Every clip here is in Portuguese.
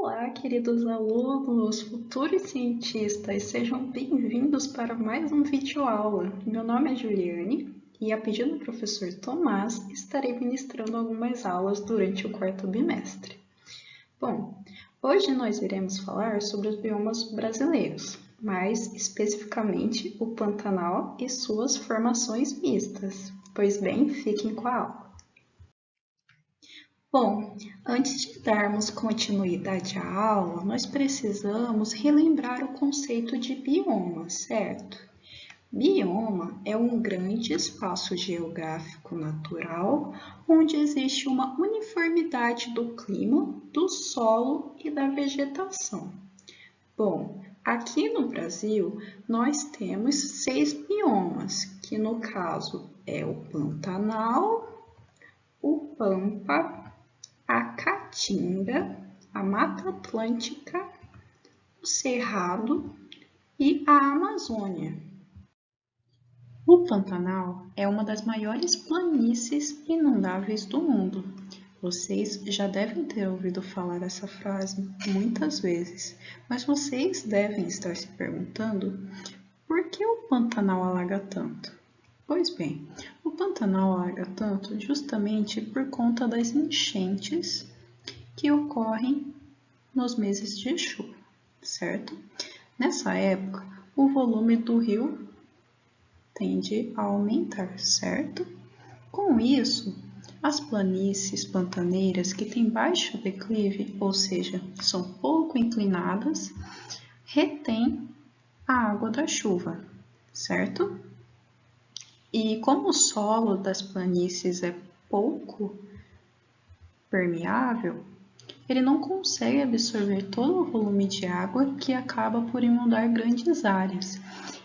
Olá, queridos alunos, futuros cientistas, sejam bem-vindos para mais um videoaula. Meu nome é Juliane e, a pedido do professor Tomás, estarei ministrando algumas aulas durante o quarto bimestre. Bom, hoje nós iremos falar sobre os biomas brasileiros, mais especificamente o Pantanal e suas formações mistas. Pois bem, fiquem com a aula. Bom, antes de darmos continuidade à aula, nós precisamos relembrar o conceito de bioma, certo? Bioma é um grande espaço geográfico natural onde existe uma uniformidade do clima, do solo e da vegetação. Bom, aqui no Brasil nós temos 6 biomas, que no caso é o Pantanal, o Pampa, a Caatinga, a Mata Atlântica, o Cerrado e a Amazônia. O Pantanal é uma das maiores planícies inundáveis do mundo. Vocês já devem ter ouvido falar essa frase muitas vezes, mas vocês devem estar se perguntando por que o Pantanal alaga tanto? Pois bem, o Pantanal alaga tanto justamente por conta das enchentes que ocorrem nos meses de chuva, certo? Nessa época, o volume do rio tende a aumentar, certo? Com isso, as planícies pantaneiras que têm baixo declive, ou seja, são pouco inclinadas, retêm a água da chuva, certo? E como o solo das planícies é pouco permeável, ele não consegue absorver todo o volume de água que acaba por inundar grandes áreas.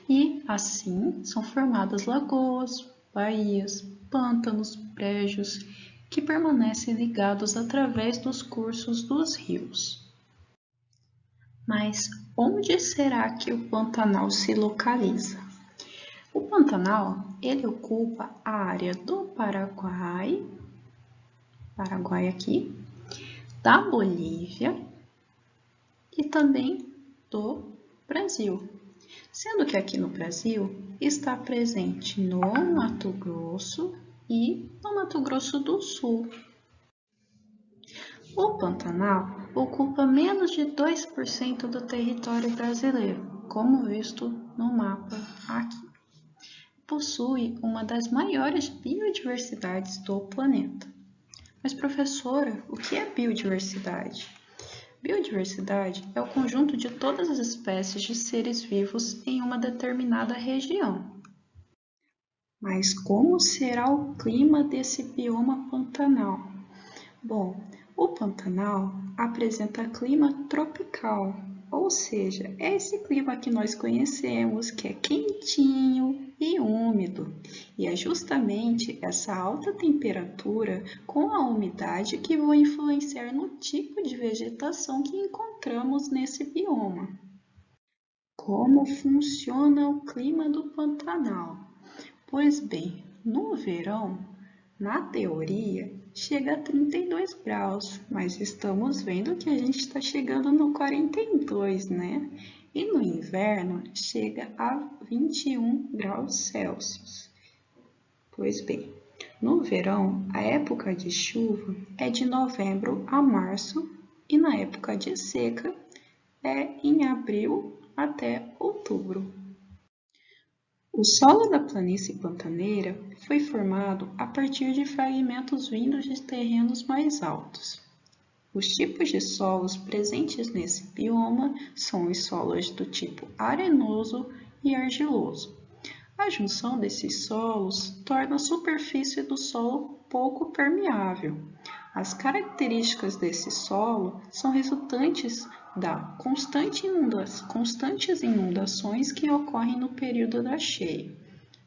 E, assim, são formadas lagoas, baías, pântanos, brejos, que permanecem ligados através dos cursos dos rios. Mas onde será que o Pantanal se localiza? O Pantanal, ele ocupa a área do Paraguai aqui, da Bolívia e também do Brasil. Sendo que aqui no Brasil está presente no Mato Grosso e no Mato Grosso do Sul. O Pantanal ocupa menos de 2% do território brasileiro, como visto no mapa aqui. Possui uma das maiores biodiversidades do planeta. Mas, professora, o que é biodiversidade? Biodiversidade é o conjunto de todas as espécies de seres vivos em uma determinada região. Mas como será o clima desse bioma Pantanal? Bom, o Pantanal apresenta clima tropical, ou seja, é esse clima que nós conhecemos, que é quentinho e úmido. E é justamente essa alta temperatura com a umidade que vão influenciar no tipo de vegetação que encontramos nesse bioma. Como funciona o clima do Pantanal? Pois bem, no verão, na teoria, chega a 32 graus, mas estamos vendo que a gente está chegando no 42, né? E no inverno chega a 21 graus Celsius. Pois bem, no verão, a época de chuva é de novembro a março e na época de seca é em abril até outubro. O solo da planície pantaneira foi formado a partir de fragmentos vindos de terrenos mais altos. Os tipos de solos presentes nesse bioma são os solos do tipo arenoso e argiloso. A junção desses solos torna a superfície do solo pouco permeável. As características desse solo são resultantes das constantes inundações que ocorrem no período da cheia.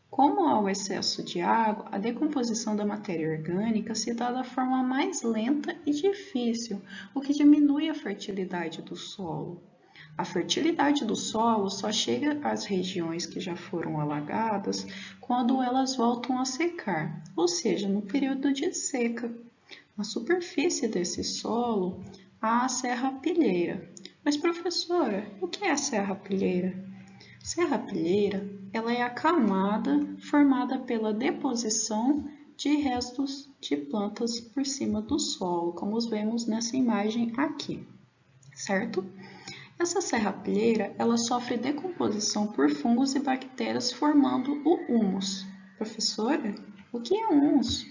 Como há o excesso de água, a decomposição da matéria orgânica se dá da forma mais lenta e difícil, o que diminui a fertilidade do solo. A fertilidade do solo só chega às regiões que já foram alagadas quando elas voltam a secar, ou seja, no período de seca. Na superfície desse solo, a serrapilheira. Mas, professora, o que é a serrapilheira? Serrapilheira, ela é a camada formada pela deposição de restos de plantas por cima do solo, como vemos nessa imagem aqui, certo? Essa serrapilheira, ela sofre decomposição por fungos e bactérias formando o humus. Professora, o que é humus?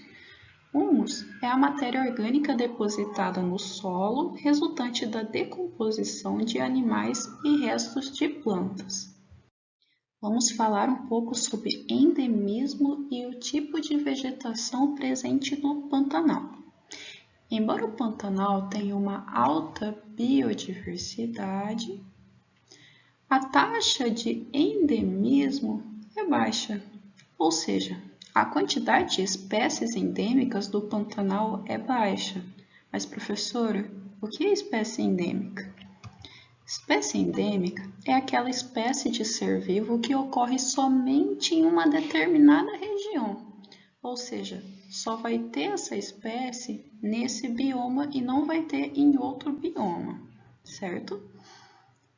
Humus é a matéria orgânica depositada no solo resultante da decomposição de animais e restos de plantas. Vamos falar um pouco sobre endemismo e o tipo de vegetação presente no Pantanal. Embora o Pantanal tenha uma alta biodiversidade, a taxa de endemismo é baixa, ou seja, a quantidade de espécies endêmicas do Pantanal é baixa. Mas, professora, o que é espécie endêmica? Espécie endêmica é aquela espécie de ser vivo que ocorre somente em uma determinada região, ou seja, só vai ter essa espécie nesse bioma e não vai ter em outro bioma, certo?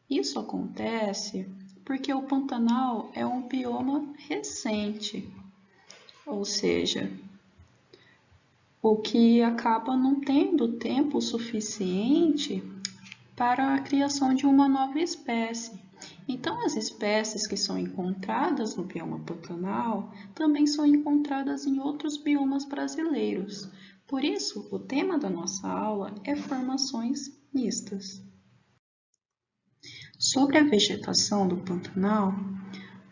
Isso acontece porque o Pantanal é um bioma recente, ou seja, o que acaba não tendo tempo suficiente para a criação de uma nova espécie. Então, as espécies que são encontradas no bioma Pantanal também são encontradas em outros biomas brasileiros. Por isso, o tema da nossa aula é formações mistas. Sobre a vegetação do Pantanal,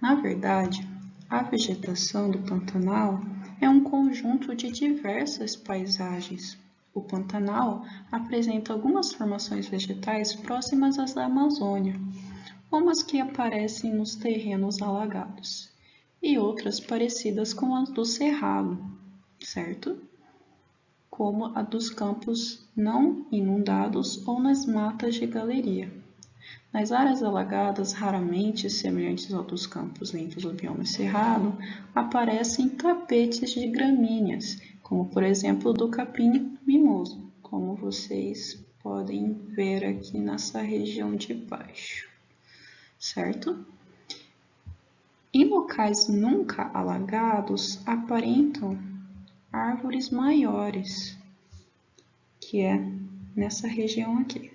na verdade, a vegetação do Pantanal é um conjunto de diversas paisagens. O Pantanal apresenta algumas formações vegetais próximas às da Amazônia, como as que aparecem nos terrenos alagados, e outras parecidas com as do Cerrado, certo? Como a dos campos não inundados ou nas matas de galeria. Nas áreas alagadas, raramente semelhantes ao dos campos limpos do bioma cerrado, aparecem tapetes de gramíneas, como por exemplo o do capim mimoso, como vocês podem ver aqui nessa região de baixo, certo? Em locais nunca alagados, aparentam árvores maiores, que é nessa região aqui.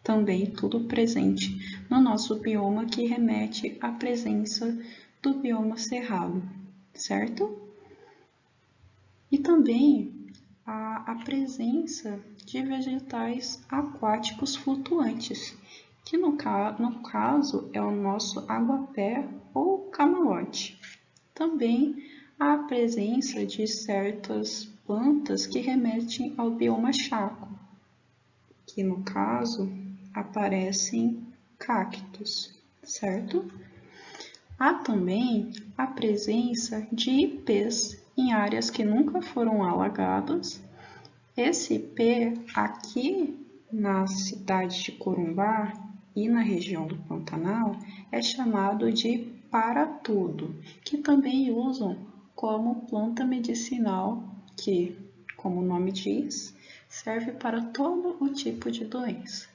Também tudo presente no nosso bioma que remete à presença do bioma cerrado, certo? E também a presença de vegetais aquáticos flutuantes, que no caso é o nosso aguapé ou camalote. Também a presença de certas plantas que remetem ao bioma chaco, que no caso aparecem cactos, certo? Há também a presença de ipês em áreas que nunca foram alagadas. Esse ipê aqui na cidade de Corumbá e na região do Pantanal é chamado de para-tudo, que também usam como planta medicinal que, como o nome diz, serve para todo o tipo de doença.